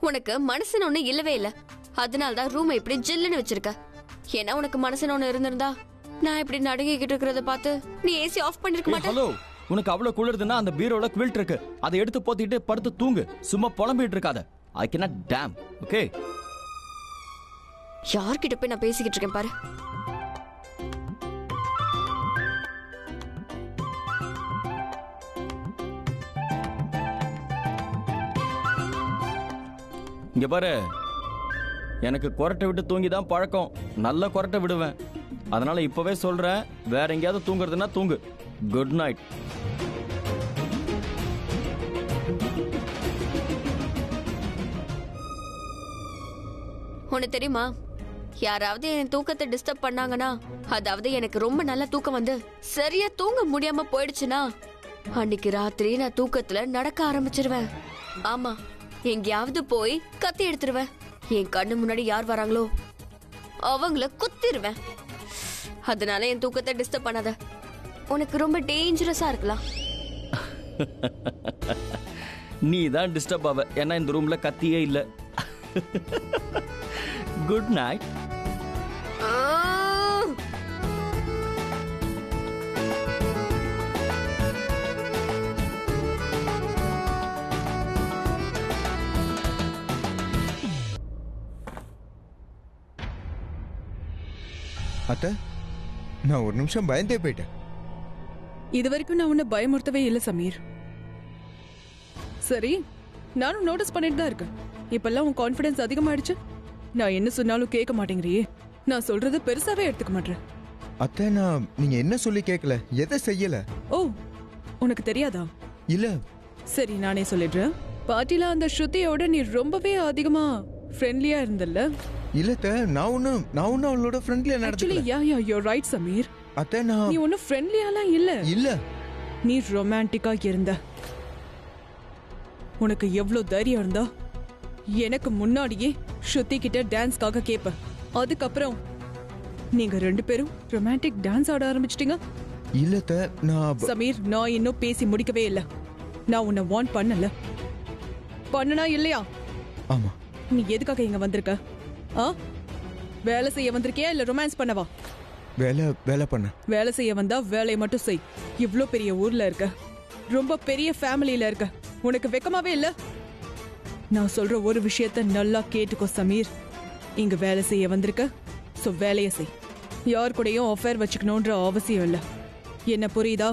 உனக்கு மனசுன்னு ஒண்ணு இல்லவே இல்ல. அதனாலதான் ரூம் இப்படி ஜில்லுன்னு வச்சிருக்க. ஏன்னா உனக்கு மனசுன்னு ஒண்ணு இருந்திருந்தா நான் இப்படி நடுங்கிக்கிட்டு இருக்கிறத பார்த்து நீ ஏசி ஆஃப் பண்ணிருக்க மாட்டே. ஹலோ, உனக்கு அவ்வளவு குளிர்துன்னா அந்த பீரோல குவில்ட் இருக்கு, அதை எடுத்து போத்திட்டு படுத்து தூங்கு. சும்மா புலம்பிட்டு இருக்காத. I cannot dam. ஓகே, யார்கிட்ட போய் நான் பேசிக்கிட்டு இருக்கேன் பாரு. இங்க பாரு, எனக்கு கொரட்டை விட்டு தூங்கிதான் பழக்கம். நல்ல கொரட்டை விடுவேன். அதனால இப்பவே சொல்றேன், வேற எங்கேயாவது தூங்குறதுன்னா தூங்கு. Good night. உனக்கு தெரியுமா, யாராவது என் தூக்கத்தை டிஸ்டர்ப் பண்ணாங்கன்னா, அதாவது எனக்கு ரொம்ப நல்ல தூக்கம் வந்து சரியா தூங்க முடியாம போயிடுச்சுன்னா, அன்னைக்கு ராத்திரி நான் தூக்கத்துல நடக்க ஆரம்பிச்சிருவேன். ஆமா, எங்கேயாவது போய் கத்தி எடுத்துருவேன். என் கண்ணு முன்னாடி யார் வராங்களோ அவங்கள குத்திடுவேன். அதனால என் தூக்கத்தை டிஸ்டர்ப் பண்ணாத. உனக்கு ரொம்ப டேஞ்சரஸா இருக்கலாம். நீ தான் டிஸ்டர்ப் ஆவ. ஏன்னா இந்த ரூம்ல கத்தியே இல்ல. Good night. அத்த, நான் ஒரு நிமிஷம் பயந்தே போயிட்டேன். இது வரைக்கும் நான் உன்னை பயமுறுத்தவே இல்லை சமீர். சரி, நானும் நோட்டீஸ் பண்ணிட்டு தான் இருக்கேன். இப்பெல்லாம் உன் கான்ஃபிடன்ஸ் அதிகமாயிடுச்சு. நான் என்ன சொன்னாலும் கேட்க மாட்டேங்கிறியே. நான் சொல்றது பெருசாவே எடுத்துக்க மாட்டேன். அத்த, நான் நீங்க என்ன சொல்லி கேட்கல, எதை செய்யல. ஓ, உனக்கு தெரியாதா? இல்ல. சரி, நானே சொல்லிடுறேன். பார்ட்டில அந்த ஸ்ருதியோட நீ ரொம்பவே அதிகமா ஃப்ரெண்ட்லியா இருந்தல்ல? இல்லத்த, நான் ஒன்னும் அவளோட ஃப்ரெண்ட்லியா ஆக்சுவலி நடந்துக்கல. Yeah you right Sameer. அத்த, நீ ஒன்னும் ஃப்ரெண்ட்லியாலாம் இல்ல. இல்ல. நீ ரொமான்டிக்கா இருந்த. உனக்கு எவ்வளவு தைரியம் இருந்தா எனக்கு முன்னாடியே ஸ்ருதி கிட்ட டான்ஸ்க்காக கேப்ப. அதுக்கப்புறம் நீங்க ரெண்டு பேரும் ரொமான்டிக் டான்ஸ் ஆட ஆரம்பிச்சிட்டீங்க. இல்லத்த, நான் சமீர், நான் இன்னும் பேசி முடிக்கவே இல்ல. நான் உன்னை வார்ன் பண்ணல. பண்ணனா இல்லையா? ஆமா. நீ எதுக்காக இங்க வந்திருக்க? வேலை செய்ய வந்திருக்கியா இல்ல ரொமான்ஸ் பண்ணவா? வேலை பண்ண. வேலை செய்ய வந்தா வேலையை மட்டும் செய். இவ்ளோ பெரிய ஊர்ல இருக்க, ரொம்ப பெரிய ஃபேமிலியில இருக்க, உனக்கு வெக்கமாவே இல்ல? நான் சொல்ற ஒரு விஷயத்த நல்லா கேட்டுக்கோ சமீர். இங்க வேலை செய்ய வந்திருக்க, சோ வேலையை செய். யார் கூடயும் அஃபேர் வச்சுக்கணும்ன்ற அவசியம் இல்ல. என்ன புரியுதா?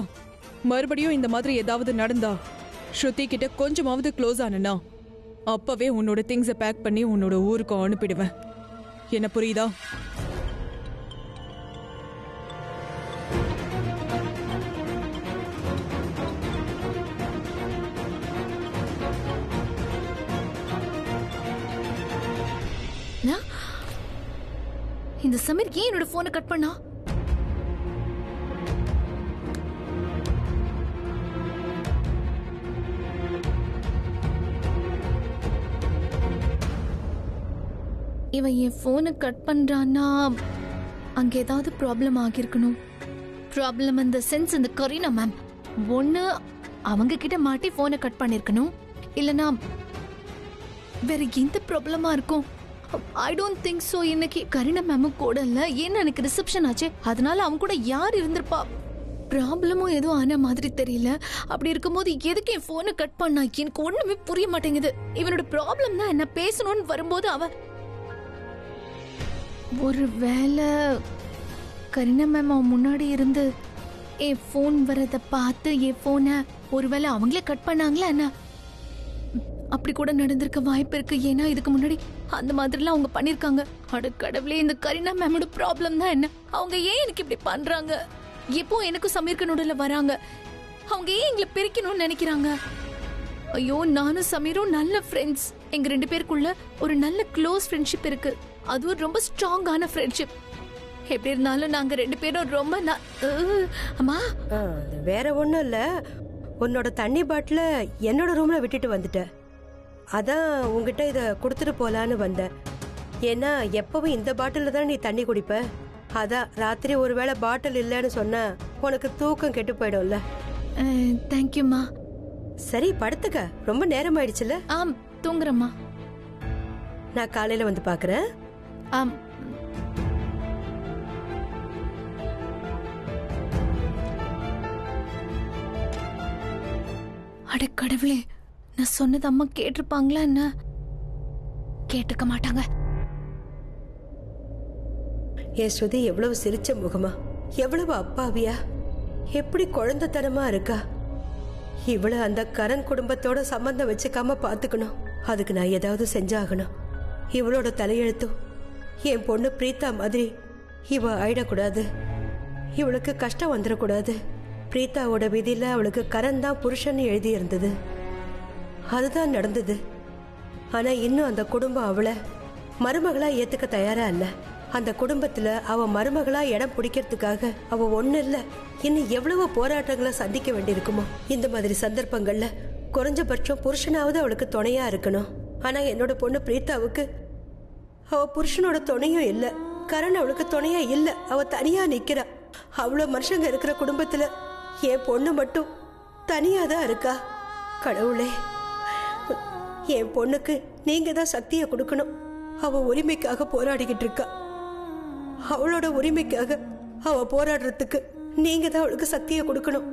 மறுபடியும் இந்த மாதிரி ஏதாவது நடந்தா, ஸ்ருதி கிட்ட கொஞ்சமாவது க்ளோஸ் ஆனா, அப்பவே உன்னோட திங்ஸை பேக் பண்ணி உன்னோட ஊருக்கு அனுப்பிடுவேன். என்ன புரியுதா? இந்த சமீர் ஏன் என்னோட போனை கட் பண்ணா? இவன் என் போனை கட் பண்றான்னா அங்க ஏதாவது ப்ராப்ளம் ஆகியிருக்கணும். ப்ராப்ளம் இந்த சென்ஸ் இந்த கரீனா மேம் ஒண்ணு அவங்க கிட்ட மாட்டி போனை கட் பண்ணிருக்கணும், இல்லனா வேற எந்த ப்ராப்ளமா இருக்கும். I don't think so. இன்னைக்கு கரீனா மேமும் கூட இல்ல. ஏன்னா எனக்கு ரிசப்ஷன் ஆச்சு, அதனால அவங்க கூட யார் இருந்திருப்பா? ப்ராப்ளமும் எதுவும் ஆன மாதிரி தெரியல. அப்படி இருக்கும்போது எதுக்கு என் போனை கட் பண்ணா? எனக்கு ஒண்ணுமே புரிய மாட்டேங்குது. இவனோட ப்ராப்ளம் தான் என்ன பேசணும்னு வரும்போது அவ ஒரு வேளை கரீனா மேம் அவன் முன்னாடி இருந்து என் போன் வரத பார்த்து என் போனை ஒருவேளை அவங்களே கட் பண்ணாங்களா என்ன? அப்படி கூட நடந்திருக்க வாய்ப்பு இருக்கு. ஏன்னா இதுக்கு முன்னாடி அந்த மாதிரிலாம் அவங்க பண்ணிருக்காங்க. அட கடவுளே, இந்த கரீனா மேமோட ப்ராப்ளம் தான் என்ன? அவங்க ஏன் எனக்கு இப்படி பண்றாங்க? எப்போ எனக்கும் சமீருக்கு நடுவுல வராங்க, அவங்க ஏன் எங்களை பிரிக்கணும்னு நினைக்கிறாங்க? ஐயோ, நானும் சமீரும் நல்ல ஃப்ரெண்ட்ஸ். எங்க ரெண்டு பேருக்குள்ள ஒரு நல்ல க்ளோஸ் ஃப்ரெண்ட்ஷிப் இருக்கு. அதுவும் ரொம்ப ஸ்ட்ராங்கான ஃப்ரெண்ட்ஷிப். எப்படி இருந்தாலும் நாங்க ரெண்டு பேரும் ரொம்ப அம்மா, வேற ஒண்ணும் இல்ல. உன்னோட தண்ணி பாட்டில என்னோட ரூம்ல விட்டுட்டு வந்துட்ட. அதான் உங்ககிட்ட இத கொடுத்துட்டு போலான்னு வந்தேன். ஏன்னா எப்பவும் இந்த பாட்டில தான் நீ தண்ணி குடிப்ப. அதான் ராத்திரி ஒருவேளை பாட்டில் இல்லைன்னு சொன்னா உனக்கு தூக்கம் கெட்டு போயிடும்ல. தேங்க்யூம்மா. சரி, படுத்துக்க. ரொம்ப நேரம் ஆயிடுச்சுல. ஆம், தூங்குறம்மா. நான் காலையில வந்து பாக்குறேன். ஆம். அட கடவுளே, நான் சொன்னது அம்மா கேட்டிருப்பாங்களா என்ன? கேட்டிருக்க மாட்டாங்க. என் ஸ்ருதி எவ்வளவு சிரிச்ச முகமா, எவ்வளவு அப்பாவியா, எப்படி குழந்தைத்தனமா இருக்கா. இவ்வளவு அந்த கரண் குடும்பத்தோட சம்பந்தம் வச்சுக்காம பாத்துக்கணும். அதுக்கு நான் ஏதாவது செஞ்சாகணும். இவளோட தலையெழுத்தும் என் பொண்ணு பிரீத்தா மாதிரி இவ ஆயிடக்கூடாது. இவளுக்கு கஷ்டம் வந்துடக்கூடாது. பிரீத்தாவோட விதியில அவளுக்கு கரண் தான் புருஷன் எழுதி இருந்தது. அதுதான் நடந்தது. ஆனா இன்னும் அந்த குடும்பம் அவளை மருமகளா ஏத்துக்க தயாரா இல்ல. அந்த குடும்பத்துல அவ மருமகளா இடம் பிடிக்கிறதுக்காக அவ ஒண்ணு இல்ல, இன்னும் எவ்வளவு போராட்டங்களை சந்திக்க வேண்டியிருக்குமோ. இந்த மாதிரி சந்தர்ப்பங்கள்ல குறைஞ்சபட்சம் புருஷனாவது அவளுக்கு துணையா இருக்கணும். ஆனா என்னோட பொண்ணு பிரீத்தாவுக்கு அவ புருஷனோட துணையும் இல்ல, கரண் அவளுக்கு துணையா இல்ல. அவ தனியா நிக்கிறா. அவ்வளவு மனுஷங்க இருக்கிற குடும்பத்துல என் பொண்ணு மட்டும் தனியா தான் இருக்கா. கடவுளே, என் பொண்ணுக்கு நீங்க தான் சக்தியை கொடுக்கணும். அவ உரிமைக்காக போராடிக்கிட்டு இருக்கா. அவளோட உரிமைக்காக அவ போராடுறதுக்கு நீங்க தான் அவளுக்கு சக்தியை கொடுக்கணும்.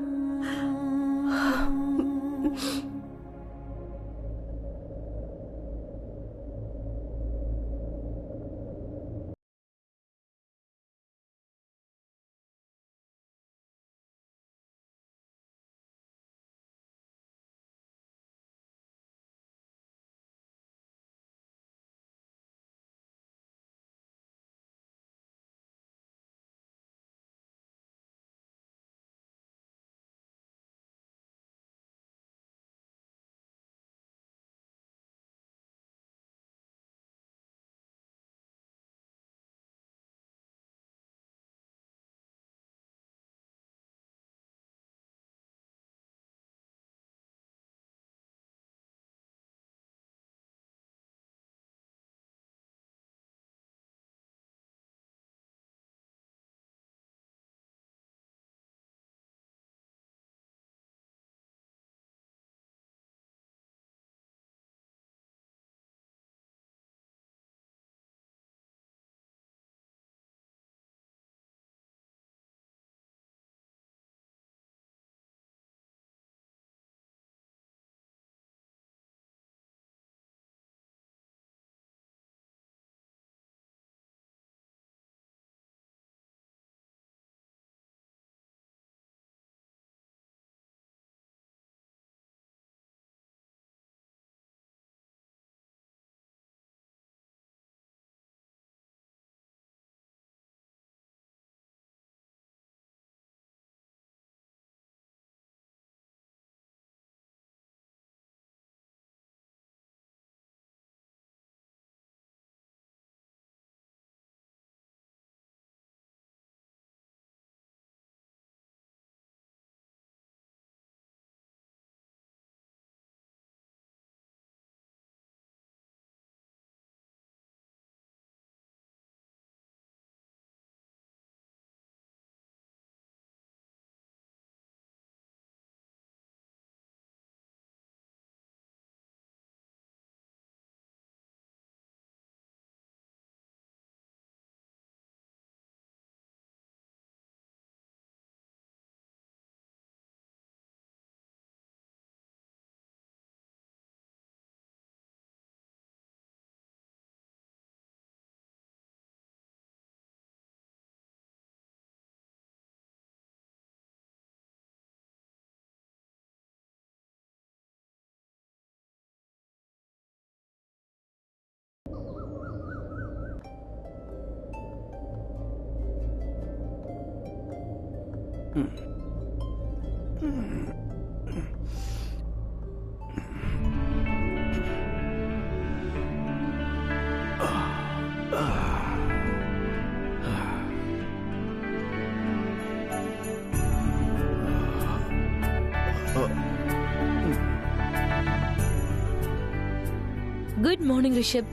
Good morning Rishabh.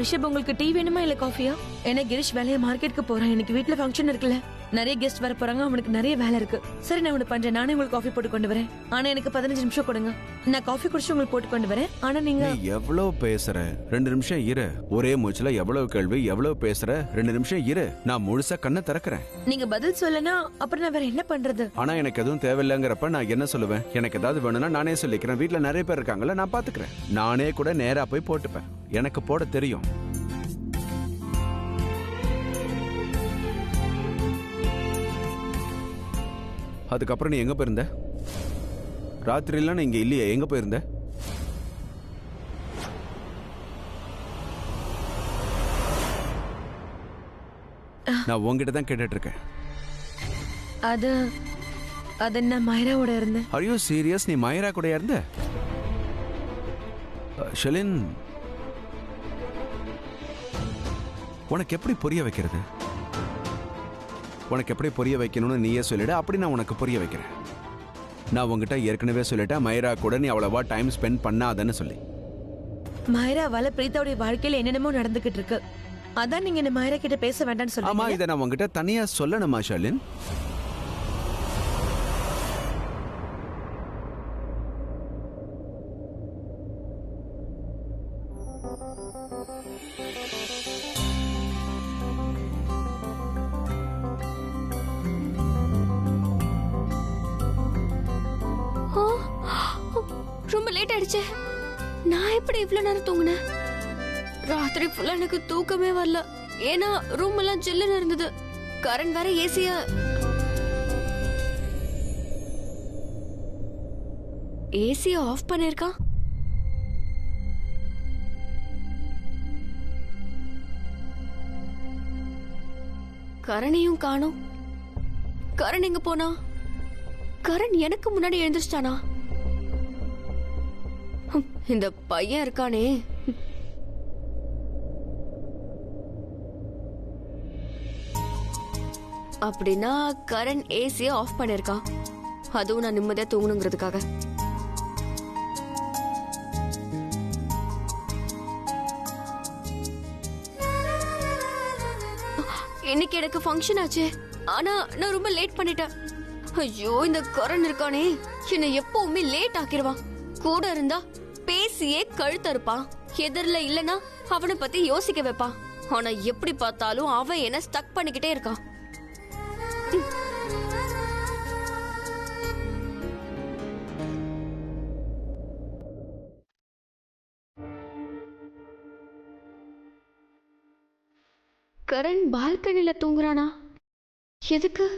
ரிஷப் உங்களுக்கு டீ வேணுமா இல்ல காஃபியா? ஏன்னா கிரிஷ் வேலையை மார்க்கெட்டுக்கு போறேன், எனக்கு வீட்ல ஃபங்க்ஷன் இருக்குல்ல. நிறைய கெஸ்ட் வர போறாங்க, அவனுக்கு நிறைய வேலை இருக்கு. சரி நான் ஒண்ணு பண்றேன், நானே உங்களுக்கு காஃபி போட்டு கொண்டு வரேன். ஆனா எனக்கு 15 நிமிஷம் கொடுங்க. நான் காஃபி குடிச்சு உங்களுக்கு போட்டு கொண்டு வரேன். ஆனா நீங்க நீ எவ்வளவு பேசுற? 2 நிமிஷம் இரு. ஒரே மூச்சுல எவ்வளவு கேள்வி, எவ்வளவு பேசுற? 2 நிமிஷம் இரு, நான் முழுசா கண்ணை திறக்கிறேன். நீங்க பதில் சொல்லனா அப்புறம் நான் வேற என்ன பண்றது? ஆனா எனக்கு எதுவும் தேவையில்லைங்கிறப்ப நான் என்ன சொல்லுவேன்? எனக்கு ஏதாவது வேணும்னா நானே சொல்லிக்கிறேன். வீட்டுல நிறைய பேர் இருக்காங்கல்ல, நான் பாத்துக்கிறேன். நானே கூட நேரா போய் போட்டுப்பேன். எனக்கு போட தெரியும். அதுக்கப்புறம் நீ எங்க போயிருந்த? ராத்திரிலாம் நீ இங்க இல்லையே, எங்க போயிருந்த? நான் உங்ககிட்ட தான் கேட்டுட்டு இருக்கேன். அது நான் மைராவோட இருந்தேன். Are you serious? நீ மைரா கூட இருந்த? ஷலின், உனக்கு எப்படி புரிய வைக்கிறது? உனக்கு எப்படி புரிய வைக்கணும்னு நீயே சொல்லிடு, அப்படி நான் உனக்கு புரிய வைக்கிறேன். நான் உங்ககிட்ட ஏற்கனவே சொல்லிட்டேன், மைரா கூட நீ அவ்வளவா டைம் ஸ்பெண்ட் பண்ணாதன்னு சொல்லி. மைராவால பிரீதாவுடைய வாழ்க்கையில என்னென்னமோ நடந்துகிட்டு இருக்கு. அதான் நீங்க இந்த மைரா கிட்ட பேச வேண்டாம்னு ஆமா, சொல்றீங்க. இதை நான் உங்ககிட்ட தனியா சொல்லணுமா ஷலின்? ரொம்ப லேட் ஆயிடுச்சு. நான் எப்படி இவ்வளவு நேரம் தூங்குனேன்? ராத்திரி ஃபுல்லா எனக்கு தூக்கமே வரல. ஏன்னா ரூம் எல்லாம் ஜில்லுன்னு இருந்தது. கரண்ட் வேற ஏசிய ஆஃப் பண்ணிருக்கான். கரணையும் காணோம். கரண் எங்க போனா? கரண் எனக்கு முன்னாடி எழுந்திருச்சானா? இந்த பையன் இருக்கானே, அப்படின்னா கரண் ஏசிய ஆஃப் பண்ணிருக்கான். அதுவும் நான் நிம்மதியா தூங்கணுங்கிறதுக்காக. இன்னைக்கு எனக்கு ஃபங்க்ஷன் ஆச்சு, ஆனா நான் ரொம்ப லேட் பண்ணிட்டேன். ஐயோ, இந்த கரண் இருக்கானே என்னை எப்பவுமே லேட் ஆக்கிடுவான். கூட இருந்தா பேசியே கழுத்தறுப்பான். எதிரில இல்லனா அவனை பத்தி யோசிக்க வைப்பான். ஆனா எப்படி பார்த்தாலும் அவன் என்ன ஸ்டக் பண்ணிக்கிட்டே இருக்கான். கரண் பால்கனில தூங்குறானா? எதுக்கு?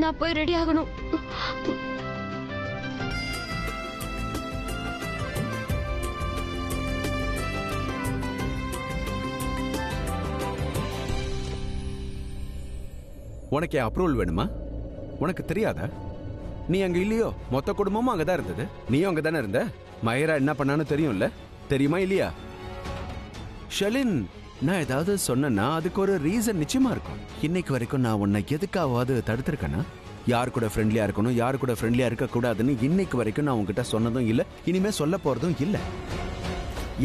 நான் போய் ரெடி ஆகணும். உனக்கு அப்ரூவல் வேணுமா? உனக்கு தெரியாதா? நீ அங்க இல்லையோ? மொத்த குடும்பமும் அங்கதான் இருந்தது. நீயும் அங்க தானே இருந்த. மயரா என்ன பண்ணான்னு தெரியும்ல? தெரியுமா இல்லையா? ஷலின், நான் ஏதாவது சொன்னா அதுக்கு ஒரு ரீசன் நிச்சயமா இருக்கும். இன்னைக்கு வரைக்கும் நான் உன்னை எதுக்காவது தடுத்திருக்கேன்னா? யார் கூட ஃப்ரெண்ட்லியா இருக்கணும், யார் கூட ஃப்ரெண்ட்லியா இருக்க கூடாதுன்னு இன்னைக்கு வரைக்கும் நான் உங்ககிட்ட சொன்னதும் இல்ல, இனிமே சொல்ல போறதும் இல்ல.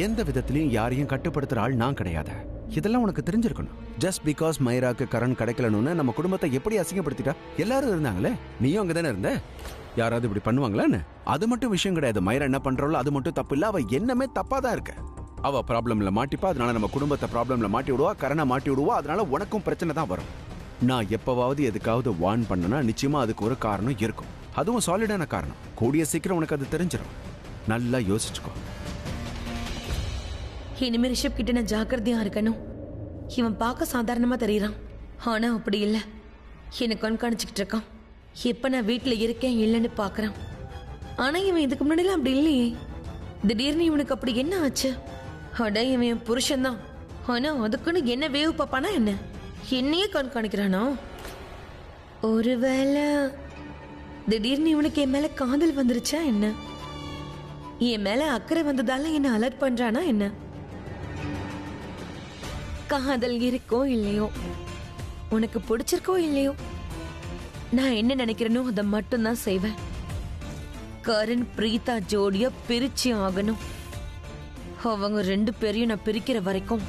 எந்த விதத்திலையும் யாரையும் கட்டுப்படுத்துற ஆள் நான் கிடையாது. இதெல்லாம் உனக்கு தெரிஞ்சிருக்கணும். ஜஸ்ட் பிகாஸ் மைராக்கு கரண் கிடைக்கலன்னு நம்ம குடும்பத்தை எப்படி அசிங்கப்படுத்திட்டா? எல்லாரும் இருந்தாங்களே, நீயும் அங்கதானே இருந்த. யாராவது இப்படி பண்ணுவாங்களான்னு? அது மட்டும் விஷயம் கிடையாது. மைரா என்ன பண்றாளோ அது மட்டும் தப்பு இல்ல. அவ என்னமே தப்பா தான் இருக்க. அவ ப்ராப்ளம்ல மாட்டிப்பா, அதனால நம்ம குடும்பத்தை ப்ராப்ளம்ல மாட்டி விடுவா, கரணை மாட்டி விடுவா, அதனால உனக்கும் பிரச்சனை தான் வரும். நான் எப்பவாவது எதுக்காவது வார்ன் பண்ணனா நிச்சயமா அதுக்கு ஒரு காரணம் இருக்கும். அதுவும் சாலிடான காரணம். கூடிய சீக்கிரம் உனக்கு அது தெரிஞ்சிடும். நல்லா யோசிச்சுக்கோ. இனிமே ரிஷப் கிட்ட நான் ஜாக்கிரதையா இருக்கணும். இவன் பார்க்க சாதாரணமா தெரியறான், ஆனா அப்படி இல்ல. என்னை கண்காணிச்சுக்கிட்டு இருக்கான். எப்ப நான் வீட்டுல இருக்கேன் இல்லைன்னு பாக்குறான். ஆனா இவன் இதுக்கு முன்னாடிலாம் அப்படி இல்லையே. திடீர்னு இவனுக்கு அப்படி என்ன ஆச்சு? அட இவன் என் புருஷன் தான், ஆனா அதுக்குன்னு என்ன வேவு பாப்பானா என்ன? என்னையே கண்காணிக்கிறானா? ஒருவேளை திடீர்னு இவனுக்கு என் மேல காதல் வந்துருச்சா என்ன? என் மேல அக்கறை வந்ததால என்ன அலர்ட் பண்றானா என்ன? காதல் இருக்கோ இல்லையோ, உனக்கு பிடிச்சிருக்கோ இல்லையோ, நான் என்ன நினைக்கிறேனோ அதை மட்டும்தான் செய்வேன். கரண் பிரீதா ஜோடியா பிரிச்சு ஆகணும். அவங்க 2 பேரையும் நான் பிரிக்கிற வரைக்கும்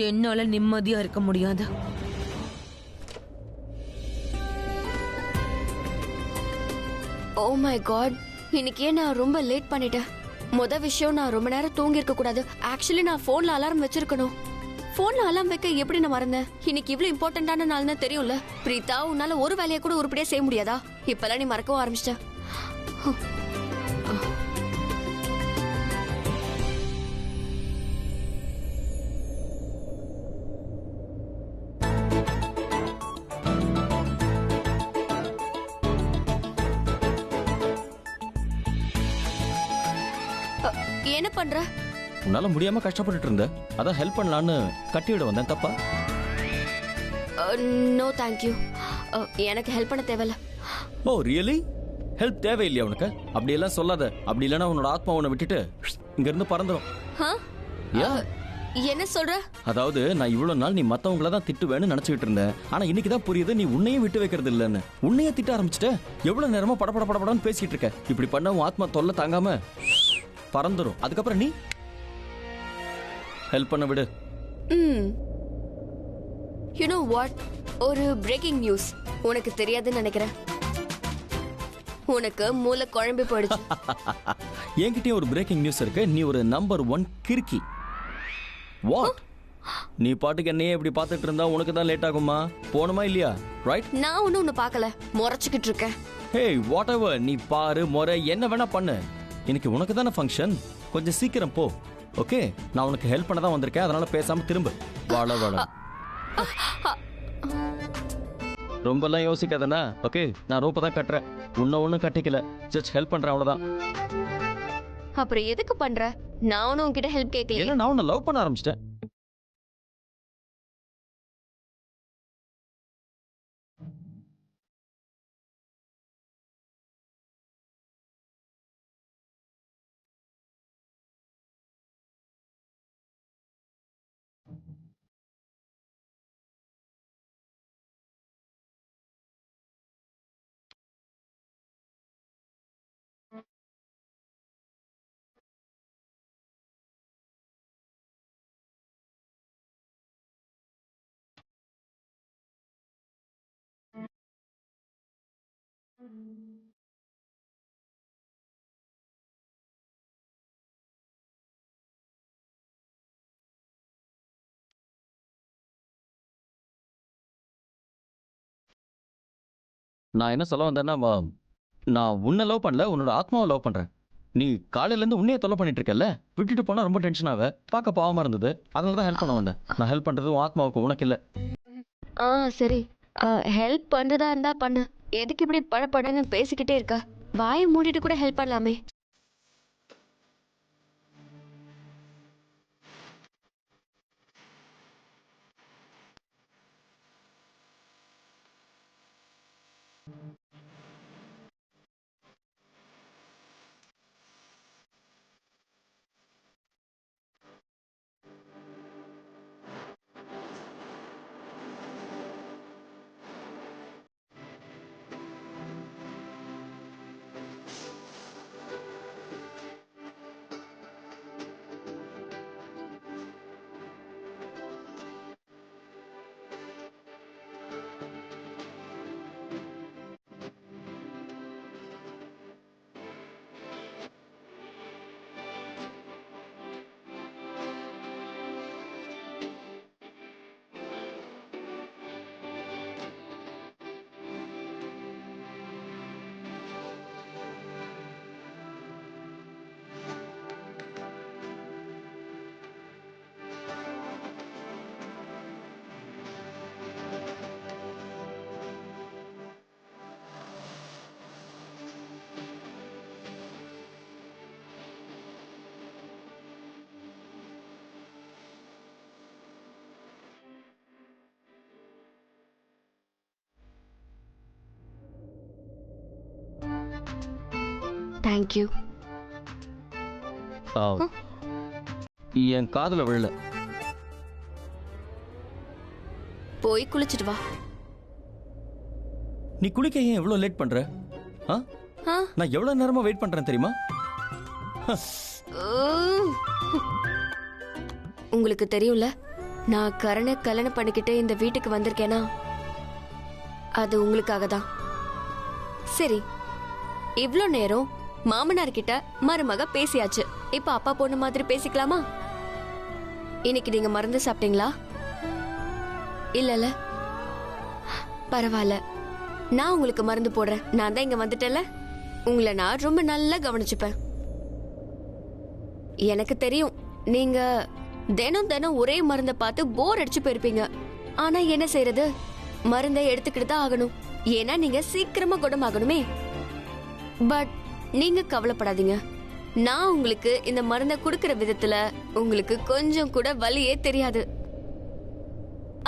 என்னால நிம்மதியா இருக்க முடியாது. ஓ மை காட், இன்னைக்கே நான் ரொம்ப லேட் பண்ணிட்டேன். விஷயம், நான் ரொம்ப நேரம் தூங்கி இருக்க கூடாது. ஆக்சுவலி நான் போன்ல அலாரம் வச்சிருக்கணும். போன்ல அலாரம் வைக்க எப்படி நான் மறந்தேன்? இன்னைக்கு இவ்வளவு இம்பார்ட்டன்டான நாள்னு தெரியும்ல. பிரீதா, உன்னால ஒரு வேலையை கூட உருப்படியா செய்ய முடியாதா? இப்பெல்லாம் நீ மறக்கவும் ஆரம்பிச்சிட்ட. என்ன பண்ற? உன்னால முடியாம கஷ்டப்பட்டுட்டு இருந்த, அதான் ஹெல்ப் பண்ணலான்னு கட்டி விட வந்தேன். தப்பா? நோ தேங்க்யூ, எனக்கு ஹெல்ப் பண்ண தேவையில்ல. ஓ ரியலி? ஹெல்ப் தேவையில்லையா உனக்கு? அப்படியெல்லாம் சொல்லாத. அப்படி இல்லைன்னா உன்னோட ஆத்மா உன்னை விட்டுட்டு இங்க இருந்து பறந்துடும். என்ன சொல்ற? அதாவது நான் இவ்வளவு நாள் நீ மத்தவங்கள தான் திட்டுவேன்னு நினைச்சுக்கிட்டு இருந்தேன். ஆனா இன்னைக்கு தான் புரியுது நீ உன்னையும் விட்டு வைக்கிறது இல்லன்னு. உன்னையே திட்ட ஆரம்பிச்சிட்ட. எவ்வளவு நேரமா படபடன்னு பேசிட்டு இருக்க. இப்படி பண்ண உன் ஆத்மா தொல்லை தாங்காம பறந்துரும். அதுக்கப்புறம் நீ ஹெல்ப் பண்ண விடு. யூ நோ வாட், ஒரு பிரேக்கிங் நியூஸ். உனக்கு தெரியாதுன்னு நினைக்கிறேன். உனக்கு மூளை குழம்பு போயிடுச்சு. என்கிட்டயும் ஒரு பிரேக்கிங் நியூஸ் இருக்கு. நீ ஒரு நம்பர் 1 கிறுக்கி. வாட்? நீ பாட்டுக்கு என்னையே இப்படி பார்த்துட்டு இருந்தா உனக்கு தான் லேட் ஆகுமா? போணுமா இல்லையா? ரைட்? நான் ஒன்னு பார்க்கல, முறைச்சுக்கிட்டு இருக்கேன். ஹே வாட் எவர், நீ பாரு முறை என்ன வேணா பண்ணு. இன்னைக்கு உனக்கு தானே ஃபங்க்ஷன், கொஞ்சம் சீக்கிரம் போ. ஓகே, நான் உனக்கு ஹெல்ப் பண்ண தான் வந்திருக்கேன். அதனால பேசாம திரும்ப. வாட ரொம்பலாம் யோசிக்காதனா? ஓகே, நான் ரோப்பை தான் கட்டுறேன். ஒன்னும் கட்டிக்கல, ஜஸ்ட் ஹெல்ப் பண்றேன், அவ்வளவுதான். அப்புறம் எதுக்கு பண்ற? நான் ஒன்னும் உன்கிட்ட ஹெல்ப் கேட்கல. ஏன்னா நான் உன்னை லவ் பண்ண ஆரம்பிச்சிட்டேன். நான் என்ன சொல்ல வந்தேன்னா, நான் உன்னை லவ் பண்ணல, உன்னோட ஆத்மாவை லவ் பண்றேன். நீ காலையில இருந்து உன்னையே தொல்லை பண்ணிட்டு இருக்கல, விட்டுட்டு போனா ரொம்ப டென்ஷன் ஆவ. பார்க்க பாவமா இருந்தது, அதனால தான் ஹெல்ப் பண்ண வந்தேன். நான் ஹெல்ப் பண்றது உன் ஆத்மாவுக்கு, உனக்கு இல்ல. சரி, ஹெல்ப் பண்றதா இருந்தா பண்ணு. எதுக்கு இப்படி படன்னு பேசிக்கிட்டே இருக்க? வாயை மூடிட்டு கூட ஹெல்ப் பண்ணலாமே. தேங்க்யூ. என் காதுல விழல. போய் குளிச்சிட்டு வா. நீ குளிக்க ஏன் எவ்வளவு லேட் பண்ற? நான் எவ்வளவு நேரமா வெயிட் பண்றேன் தெரியுமா? உங்களுக்கு தெரியும்ல, நான் கரணை கல்யாணம் பண்ணிக்கிட்டு இந்த வீட்டுக்கு வந்திருக்கேனா அது உங்களுக்காக தான். சரி, இவ்ளோ நேரம் மாமனார் கிட்ட மருமக பேசியாச்சு. இப்ப அப்பா பொண்ணு மாதிரி பேசிக்கலாமா? இன்னைக்கு நீங்க மருந்து சாப்பிட்டீங்களா? இல்லல, பரவாயில்ல, நான் உங்களுக்கு மருந்து போடுறேன். நான் தான் இங்க வந்துட்டேன்ல, உங்களை நான் ரொம்ப நல்லா கவனிச்சுப்பேன். எனக்கு தெரியும் நீங்க தினம் தினம் ஒரே மருந்தை பார்த்து போர் அடிச்சு போயிருப்பீங்க. ஆனா என்ன செய்யறது, மருந்தை எடுத்துக்கிட்டு தான் ஆகணும். ஏன்னா நீங்க சீக்கிரமா குணமாகணுமே. பட் நீங்க கவலைப்படாதீங்க, நான் உங்களுக்கு இந்த மருந்தை குடுக்கிற விதத்துல உங்களுக்கு கொஞ்சம் கூட வலியே தெரியாது.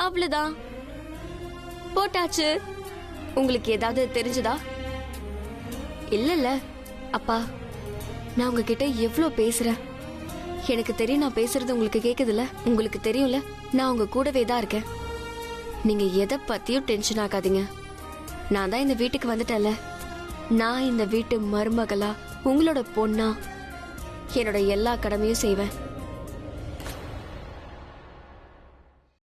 அவ்வளவுதான், போட்டாச்சு. உங்களுக்கு ஏதாவது தெரிஞ்சதா? இல்லல்ல அப்பா, நான் உங்ககிட்ட எவ்வளவு பேசுறேன். எனக்கு தெரியும் நான் பேசுறது உங்களுக்கு கேக்குதுல்ல. உங்களுக்கு தெரியும்ல, நான் உங்க கூடவே தான் இருக்கேன். நீங்க எதை பத்தியும் டென்ஷன் ஆகாதீங்க. நான் தான் இந்த வீட்டுக்கு வந்துட்டேன்ல, நான் இந்த வீட்டு மருமகளா உங்களோட பொண்ணா என்னோட எல்லா கடமையும் செய்வேன்.